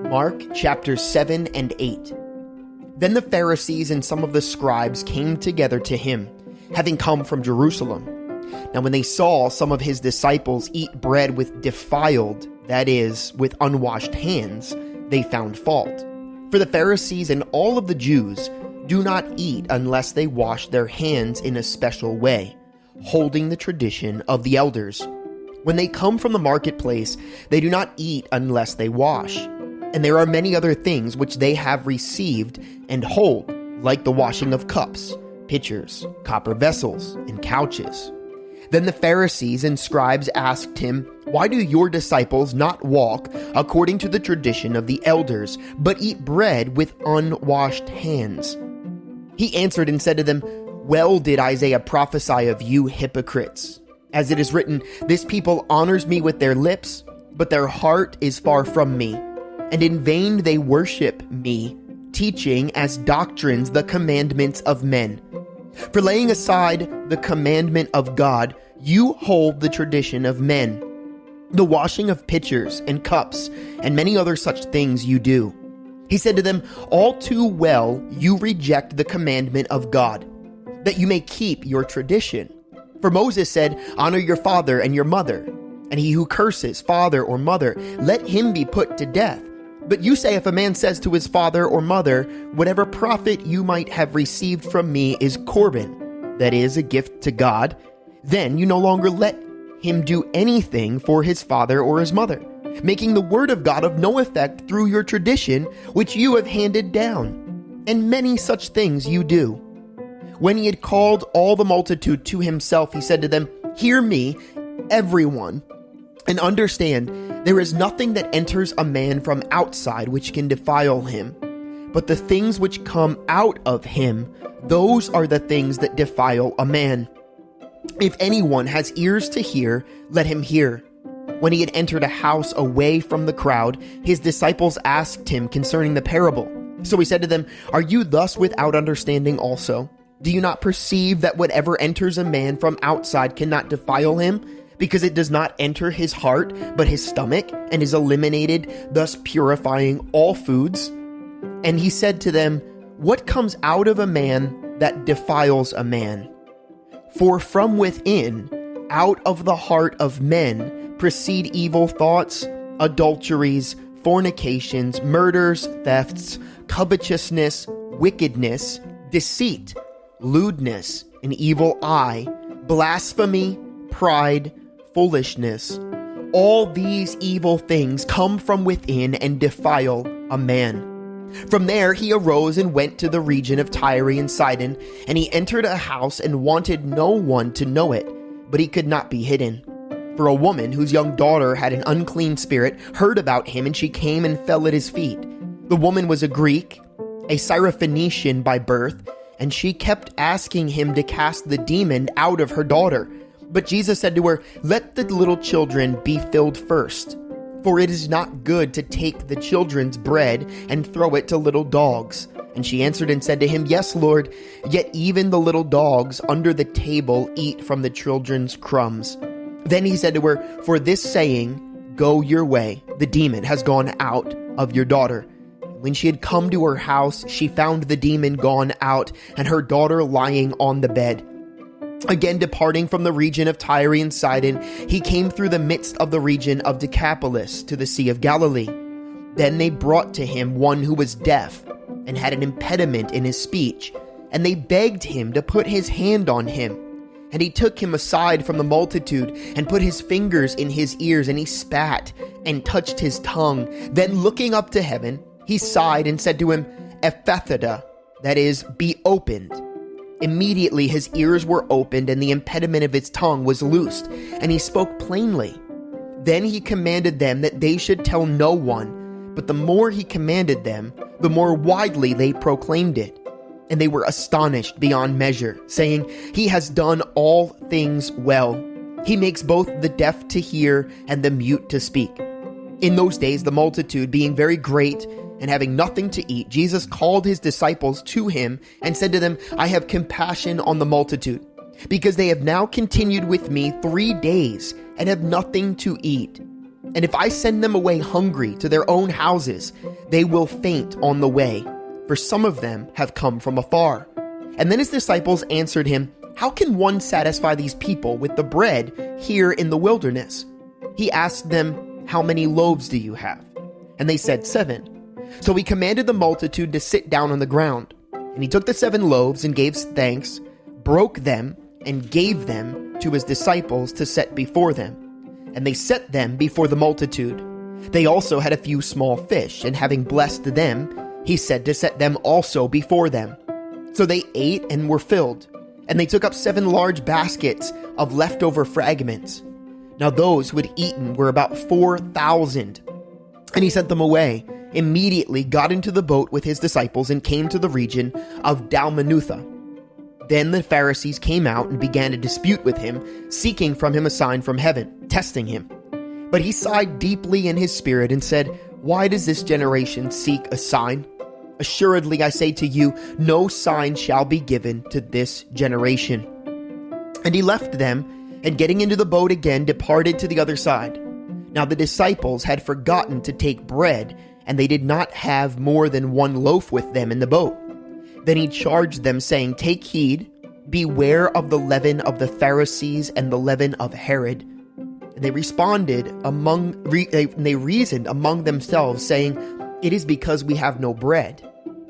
Mark chapters 7 and 8. Then the Pharisees and some of the scribes came together to him, having come from Jerusalem. Now when they saw some of his disciples eat bread with defiled, that is, with unwashed hands, they found fault. For the Pharisees and all of the Jews do not eat unless they wash their hands in a special way, holding the tradition of the elders. When they come from the marketplace, they do not eat unless they wash. And there are many other things which they have received and hold, like the washing of cups, pitchers, copper vessels, and couches. Then the Pharisees and scribes asked him, "Why do your disciples not walk according to the tradition of the elders, but eat bread with unwashed hands?" He answered and said to them, "Well did Isaiah prophesy of you hypocrites. As it is written, this people honors me with their lips, but their heart is far from me. And in vain they worship me, teaching as doctrines the commandments of men. For laying aside the commandment of God, you hold the tradition of men. The washing of pitchers and cups, and many other such things you do." He said to them, "All too well you reject the commandment of God, that you may keep your tradition. For Moses said, 'Honor your father and your mother,' and he who curses father or mother, let him be put to death. But you say if a man says to his father or mother, 'Whatever profit you might have received from me is Corban,' that is, a gift to God, then you no longer let him do anything for his father or his mother, making the word of God of no effect through your tradition, which you have handed down. And many such things you do." When he had called all the multitude to himself, he said to them, "Hear me, everyone, and understand, there is nothing that enters a man from outside which can defile him. But the things which come out of him, those are the things that defile a man. If anyone has ears to hear, let him hear." When he had entered a house away from the crowd, his disciples asked him concerning the parable. So he said to them, "Are you thus without understanding also? Do you not perceive that whatever enters a man from outside cannot defile him? Because it does not enter his heart, but his stomach, and is eliminated, thus purifying all foods?" And he said to them, "What comes out of a man that defiles a man? For from within, out of the heart of men, proceed evil thoughts, adulteries, fornications, murders, thefts, covetousness, wickedness, deceit, lewdness, an evil eye, blasphemy, pride, foolishness. All these evil things come from within and defile a man." From there he arose and went to the region of Tyre and Sidon, and he entered a house and wanted no one to know it, but he could not be hidden. For a woman whose young daughter had an unclean spirit heard about him, and she came and fell at his feet. The woman was a Greek, a Syrophoenician by birth, and she kept asking him to cast the demon out of her daughter. But Jesus said to her, "Let the little children be filled first, for it is not good to take the children's bread and throw it to little dogs." And she answered and said to him, "Yes, Lord, yet even the little dogs under the table eat from the children's crumbs." Then he said to her, "For this saying, go your way, the demon has gone out of your daughter." When she had come to her house, she found the demon gone out, and her daughter lying on the bed. Again, departing from the region of Tyre and Sidon, he came through the midst of the region of Decapolis to the Sea of Galilee. Then they brought to him one who was deaf and had an impediment in his speech, and they begged him to put his hand on him. And he took him aside from the multitude and put his fingers in his ears, and he spat and touched his tongue. Then looking up to heaven, he sighed and said to him, "Ephphatha," that is, "be opened." Immediately his ears were opened, and the impediment of his tongue was loosed, and he spoke plainly. Then he commanded them that they should tell no one, but the more he commanded them, the more widely they proclaimed it. And they were astonished beyond measure, saying, "He has done all things well. He makes both the deaf to hear and the mute to speak." In those days, the multitude being very great and having nothing to eat, Jesus called his disciples to him and said to them, "I have compassion on the multitude, because they have now continued with me 3 days and have nothing to eat. And if I send them away hungry to their own houses, they will faint on the way, for some of them have come from afar." And then his disciples answered him, "How can one satisfy these people with the bread here in the wilderness?" He asked them, "How many loaves do you have?" And they said, 7. So he commanded the multitude to sit down on the ground. And he took the 7 loaves and gave thanks, broke them, and gave them to his disciples to set before them. And they set them before the multitude. They also had a few small fish, and having blessed them, he said to set them also before them. So they ate and were filled, and they took up 7 large baskets of leftover fragments. Now those who had eaten were about 4,000. And he sent them away, immediately got into the boat with his disciples, and came to the region of Dalmanutha. Then the Pharisees came out and began to dispute with him, seeking from him a sign from heaven, testing him. But he sighed deeply in his spirit and said, "Why does this generation seek a sign? Assuredly, I say to you, no sign shall be given to this generation." And he left them, and getting into the boat again, departed to the other side. Now the disciples had forgotten to take bread, and they did not have more than 1 loaf with them in the boat. Then he charged them, saying, "Take heed, beware of the leaven of the Pharisees and the leaven of Herod." And they reasoned among themselves, saying, "It is because we have no bread."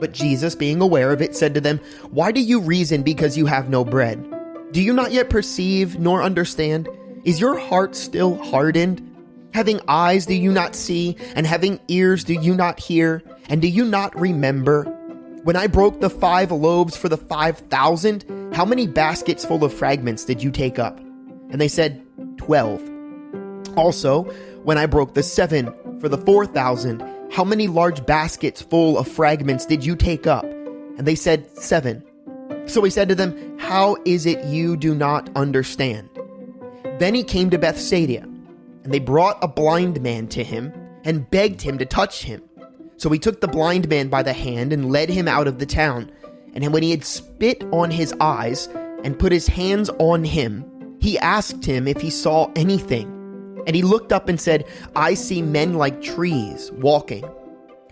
But Jesus, being aware of it, said to them, "Why do you reason because you have no bread? Do you not yet perceive nor understand? Is your heart still hardened? Having eyes, do you not see? And having ears, do you not hear? And do you not remember? When I broke the 5 loaves for the 5,000, how many baskets full of fragments did you take up?" And they said, 12. "Also, when I broke the 7 for the 4,000, how many large baskets full of fragments did you take up?" And they said, 7. So he said to them, "How is it you do not understand?" Then he came to Bethsaida, and they brought a blind man to him and begged him to touch him. So he took the blind man by the hand and led him out of the town. And when he had spit on his eyes and put his hands on him, he asked him if he saw anything. And he looked up and said, "I see men like trees walking."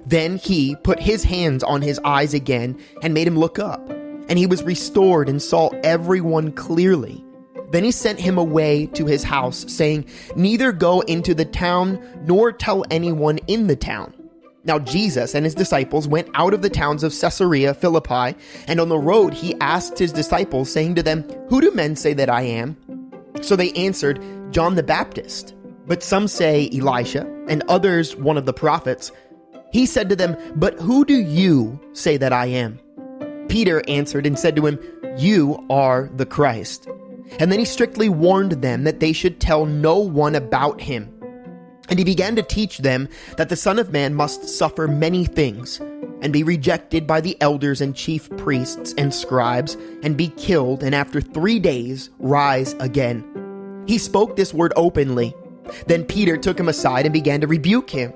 Then he put his hands on his eyes again and made him look up. And he was restored and saw everyone clearly. Then he sent him away to his house, saying, "Neither go into the town nor tell anyone in the town." Now Jesus and his disciples went out of the towns of Caesarea Philippi, and on the road he asked his disciples, saying to them, "Who do men say that I am?" So they answered, "John the Baptist, but some say Elisha, and others one of the prophets." He said to them, "But who do you say that I am?" Peter answered and said to him, "You are the Christ." And then he strictly warned them that they should tell no one about him. And he began to teach them that the Son of Man must suffer many things, and be rejected by the elders and chief priests and scribes, and be killed, and after 3 days rise again. He spoke this word openly. Then Peter took him aside and began to rebuke him.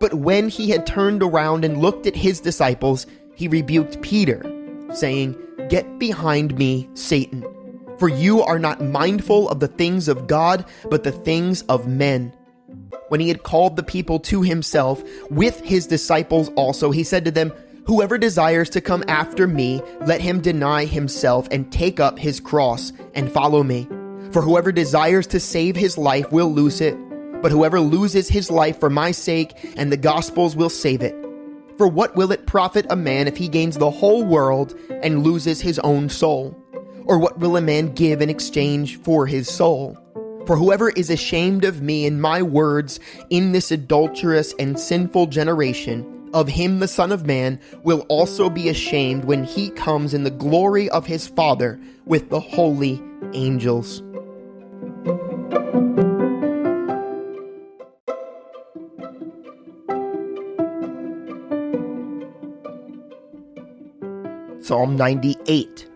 But when he had turned around and looked at his disciples, he rebuked Peter, saying, "Get behind me, Satan, for you are not mindful of the things of God, but the things of men." When he had called the people to himself with his disciples also, he said to them, "Whoever desires to come after me, let him deny himself and take up his cross and follow me. For whoever desires to save his life will lose it, but whoever loses his life for my sake and the gospel's will save it. For what will it profit a man if he gains the whole world and loses his own soul? Or what will a man give in exchange for his soul? For whoever is ashamed of me and my words in this adulterous and sinful generation, of him the Son of Man will also be ashamed when he comes in the glory of his Father with the holy angels." Psalm 98.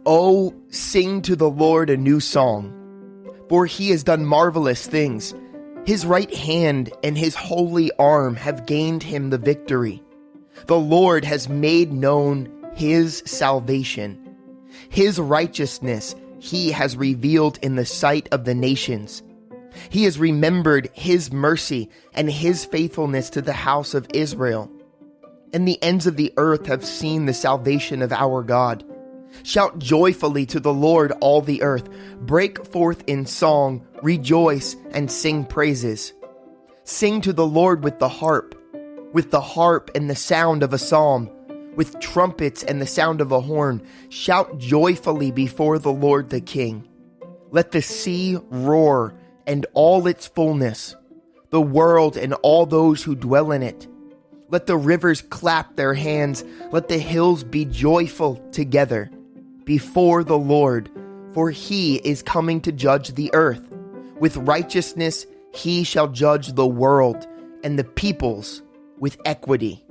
Oh, sing to the Lord a new song, for he has done marvelous things. His right hand and his holy arm have gained him the victory. The Lord has made known his salvation. His righteousness he has revealed in the sight of the nations. He has remembered his mercy and his faithfulness to the house of Israel. And the ends of the earth have seen the salvation of our God. Shout joyfully to the Lord, all the earth. Break forth in song, rejoice, and sing praises. Sing to the Lord with the harp and the sound of a psalm, with trumpets and the sound of a horn. Shout joyfully before the Lord the King. Let the sea roar and all its fullness, the world and all those who dwell in it. Let the rivers clap their hands. Let the hills be joyful together before the Lord, for he is coming to judge the earth. With righteousness he shall judge the world and the peoples with equity.